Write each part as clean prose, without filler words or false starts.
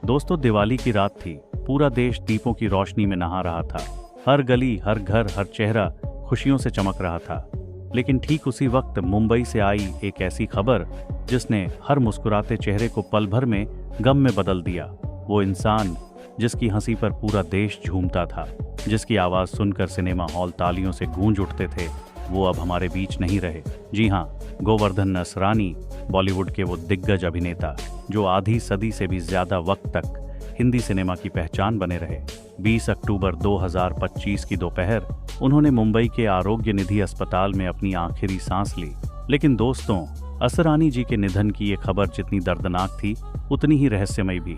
दोस्तों, दिवाली की रात थी। पूरा देश दीपों की रोशनी में नहा रहा था। हर गली, हर घर, हर चेहरा खुशियों से चमक रहा था। लेकिन ठीक उसी वक्त मुंबई से आई एक ऐसी खबर जिसने हर मुस्कुराते चेहरे को पल भर में गम में बदल दिया। वो इंसान जिसकी हंसी पर पूरा देश झूमता था, जिसकी आवाज सुनकर सिनेमा हॉल तालियों से गूंज उठते थे, वो अब हमारे बीच नहीं रहे। जी हाँ, गोवर्धन असरानी, बॉलीवुड के वो दिग्गज अभिनेता जो आधी सदी से भी ज्यादा वक्त तक हिंदी सिनेमा की पहचान बने रहे। 20 अक्टूबर 2025 की दोपहर उन्होंने मुंबई के आरोग्य निधि अस्पताल में अपनी आखिरी सांस ली। लेकिन दोस्तों, असरानी जी के निधन की ये खबर जितनी दर्दनाक थी, उतनी ही रहस्यमयी भी,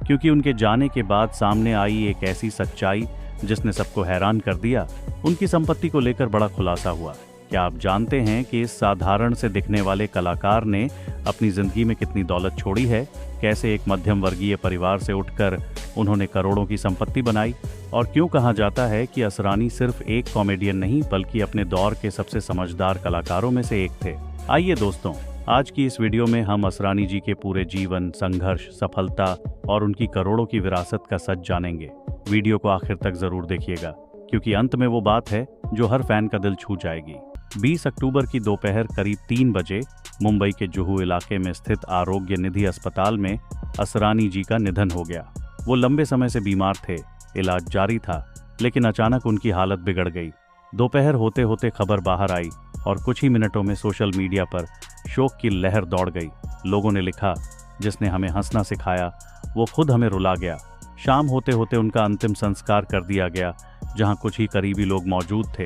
क्योंकि उनके जाने के बाद सामने आई एक ऐसी सच्चाई जिसने सबको हैरान कर दिया। उनकी संपत्ति को लेकर बड़ा खुलासा हुआ। क्या आप जानते हैं कि इस साधारण से दिखने वाले कलाकार ने अपनी जिंदगी में कितनी दौलत छोड़ी है? कैसे एक मध्यम वर्गीय परिवार से उठकर उन्होंने करोड़ों की संपत्ति बनाई? और क्यों कहा जाता है कि असरानी सिर्फ एक कॉमेडियन नहीं, बल्कि अपने दौर के सबसे समझदार कलाकारों में से एक थे? आइए दोस्तों, आज की इस वीडियो में हम असरानी जी के पूरे जीवन, संघर्ष, सफलता और उनकी करोड़ों की विरासत का सच जानेंगे। वीडियो को आखिर तक जरूर देखिएगा, क्योंकि अंत में वो बात है जो हर फैन का दिल छू जाएगी। 20 अक्टूबर की दोपहर करीब 3 बजे मुंबई के जुहू इलाके में स्थित आरोग्य निधि अस्पताल में असरानी जी का निधन हो गया। वो लंबे समय से बीमार थे, इलाज जारी था, लेकिन अचानक उनकी हालत बिगड़ गई। दोपहर होते होते खबर बाहर आई और कुछ ही मिनटों में सोशल मीडिया पर शोक की लहर दौड़ गई। लोगों ने लिखा, जिसने हमें हंसना सिखाया वो खुद हमें रुला गया। शाम होते होते उनका अंतिम संस्कार कर दिया गया, जहां कुछ ही करीबी लोग मौजूद थे,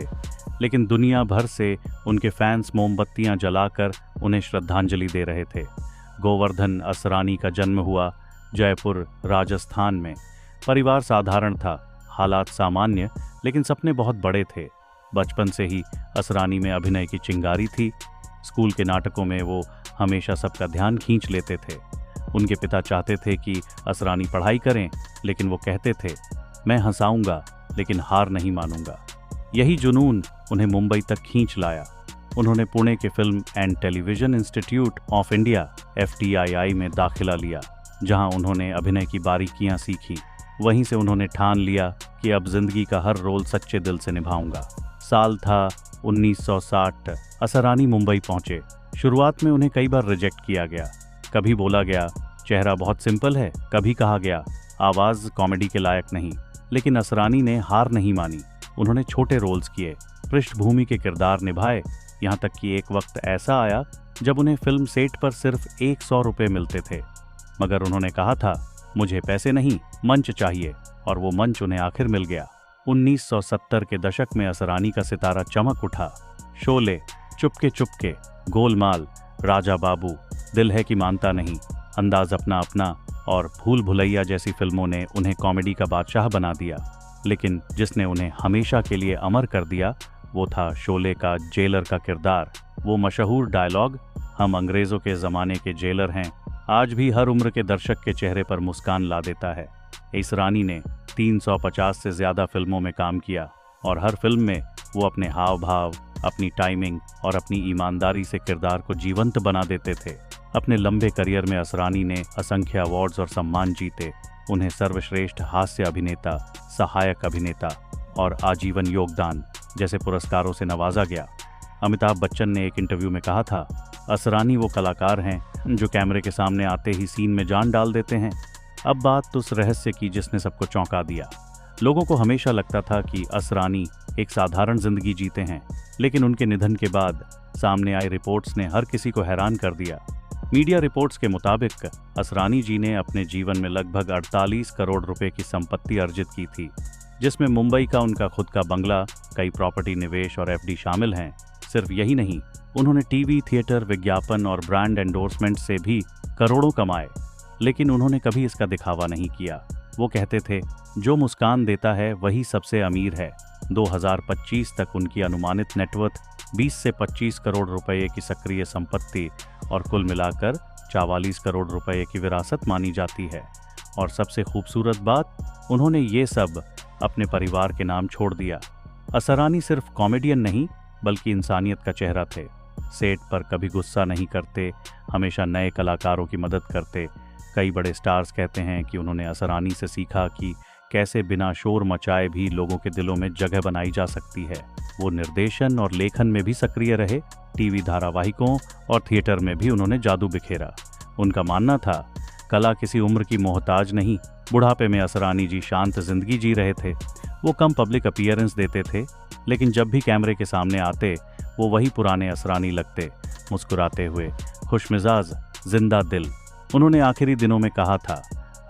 लेकिन दुनिया भर से उनके फैंस मोमबत्तियां जलाकर उन्हें श्रद्धांजलि दे रहे थे। गोवर्धन असरानी का जन्म हुआ जयपुर, राजस्थान में। परिवार साधारण था, हालात सामान्य, लेकिन सपने बहुत बड़े थे। बचपन से ही असरानी में अभिनय की चिंगारी थी। स्कूल के नाटकों में वो हमेशा सबका ध्यान खींच लेते थे। उनके पिता चाहते थे कि असरानी पढ़ाई करें, लेकिन वो कहते थे, मैं हंसाऊंगा लेकिन हार नहीं मानूंगा। यही जुनून उन्हें मुंबई तक खींच लाया। उन्होंने पुणे के film and television institute of India FTII में दाखिला लिया, जहां उन्होंने अभिनय की बारीकियां सीखी। वहीं से उन्होंने ठान लिया कि अब जिंदगी का हर रोल सच्चे दिल से निभाऊंगा। साल था 1960। असरानी मुंबई पहुंचे। शुरुआत में उन्हें कई बार रिजेक्ट किया गया। कभी बोला गया, चेहरा बहुत सिंपल है, कभी कहा गया, आवाज कॉमेडी के लायक नहीं। लेकिन असरानी ने हार नहीं मानी। उन्होंने छोटे रोल्स किए, पृष्ठभूमि के किरदार निभाए, यहाँ तक कि एक वक्त ऐसा आया जब उन्हें फिल्म सेट पर सिर्फ 100 रुपये मिलते थे। मगर उन्होंने कहा था, मुझे पैसे नहीं, मंच चाहिए, और वो मंच उन्हें आखिर मिल गया। 1970 के दशक में असरानी का सितारा चमक उठा। शोले, चुपके चुपके, गोलमाल, राजा बाबू, दिल है कि मानता नहीं, अंदाज अपना अपना और भूल भुलैया जैसी फिल्मों ने उन्हें कॉमेडी का बादशाह बना दिया। लेकिन जिसने उन्हें हमेशा के लिए अमर कर दिया, वो था शोले का जेलर का किरदार। वो मशहूर डायलॉग, हम अंग्रेजों के ज़माने के जेलर हैं, आज भी हर उम्र के दर्शक के चेहरे पर मुस्कान ला देता है। असरानी ने 350 से ज़्यादा फिल्मों में काम किया और हर फिल्म में वो अपने हाव भाव, अपनी टाइमिंग और अपनी ईमानदारी से किरदार को जीवंत बना देते थे। अपने लंबे करियर में असरानी ने असंख्य अवार्ड्स और सम्मान जीते। उन्हें सर्वश्रेष्ठ हास्य अभिनेता, सहायक अभिनेता और आजीवन योगदान जैसे पुरस्कारों से नवाजा गया। अमिताभ बच्चन ने एक इंटरव्यू में कहा था, असरानी वो कलाकार हैं जो कैमरे के सामने आते ही सीन में जान डाल देते हैं। अब बात उस रहस्य की जिसने सबको चौंका दिया। लोगों को हमेशा लगता था कि असरानी एक साधारण जिंदगी जीते हैं, लेकिन उनके निधन के बाद सामने आई रिपोर्ट्स ने हर किसी को हैरान कर दिया। मीडिया रिपोर्ट्स के मुताबिक असरानी जी ने अपने जीवन में लगभग 48 करोड़ रुपए की संपत्ति अर्जित की थी, जिसमें मुंबई का उनका खुद का बंगला, कई प्रॉपर्टी निवेश और FD शामिल हैं। सिर्फ यही नहीं, उन्होंने टीवी, थिएटर, विज्ञापन और ब्रांड एंडोर्समेंट से भी करोड़ों कमाए। लेकिन उन्होंने कभी इसका दिखावा नहीं किया। वो कहते थे, जो मुस्कान देता है वही सबसे अमीर है। 2025 तक उनकी अनुमानित नेटवर्थ 20 से 25 करोड़ रुपए की सक्रिय संपत्ति और कुल मिलाकर 44 करोड़ रुपए की विरासत मानी जाती है। और सबसे खूबसूरत बात, उन्होंने ये सब अपने परिवार के नाम छोड़ दिया। असरानी सिर्फ कॉमेडियन नहीं, बल्कि इंसानियत का चेहरा थे। सेट पर कभी गुस्सा नहीं करते, हमेशा नए कलाकारों की मदद करते, कई बड़े स्टार्स कहते हैं कि उन्होंने असरानी से सीखा कि कैसे बिना शोर मचाए भी लोगों के दिलों में जगह बनाई जा सकती है। वो निर्देशन और लेखन में भी सक्रिय रहे, टीवी धारावाहिकों और थिएटर में भी उन्होंने जादू बिखेरा। उनका मानना था कला किसी उम्र की मोहताज नहीं। बुढ़ापे में असरानी जी शांत जिंदगी जी रहे थे। वो कम पब्लिक अपीयरेंस देते थे, लेकिन जब भी कैमरे के सामने आते वो वही पुराने असरानी लगते, मुस्कुराते हुए, खुशमिजाज, जिंदा दिल। उन्होंने आखिरी दिनों में कहा था,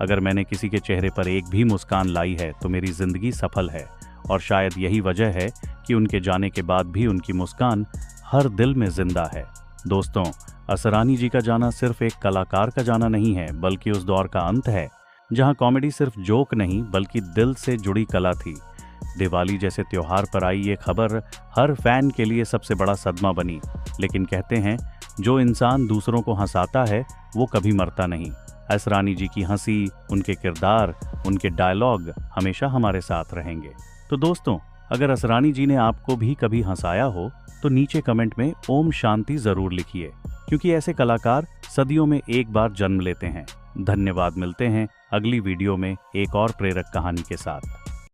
अगर मैंने किसी के चेहरे पर एक भी मुस्कान लाई है तो मेरी जिंदगी सफल है। और शायद यही वजह है कि उनके जाने के बाद भी उनकी मुस्कान हर दिल में जिंदा है। दोस्तों, असरानी जी का जाना सिर्फ एक कलाकार का जाना नहीं है, बल्कि उस दौर का अंत है जहां कॉमेडी सिर्फ जोक नहीं बल्कि दिल से जुड़ी कला थी। दिवाली जैसे त्योहार पर आई ये खबर हर फैन के लिए सबसे बड़ा सदमा बनी। लेकिन कहते हैं जो इंसान दूसरों को हंसाता है वो कभी मरता नहीं। असरानी जी की हंसी, उनके किरदार, उनके डायलॉग हमेशा हमारे साथ रहेंगे। तो दोस्तों, अगर असरानी जी ने आपको भी कभी हंसाया हो तो नीचे कमेंट में ओम शांति जरूर लिखिए, क्योंकि ऐसे कलाकार सदियों में एक बार जन्म लेते हैं। धन्यवाद। मिलते हैं अगली वीडियो में एक और प्रेरक कहानी के साथ।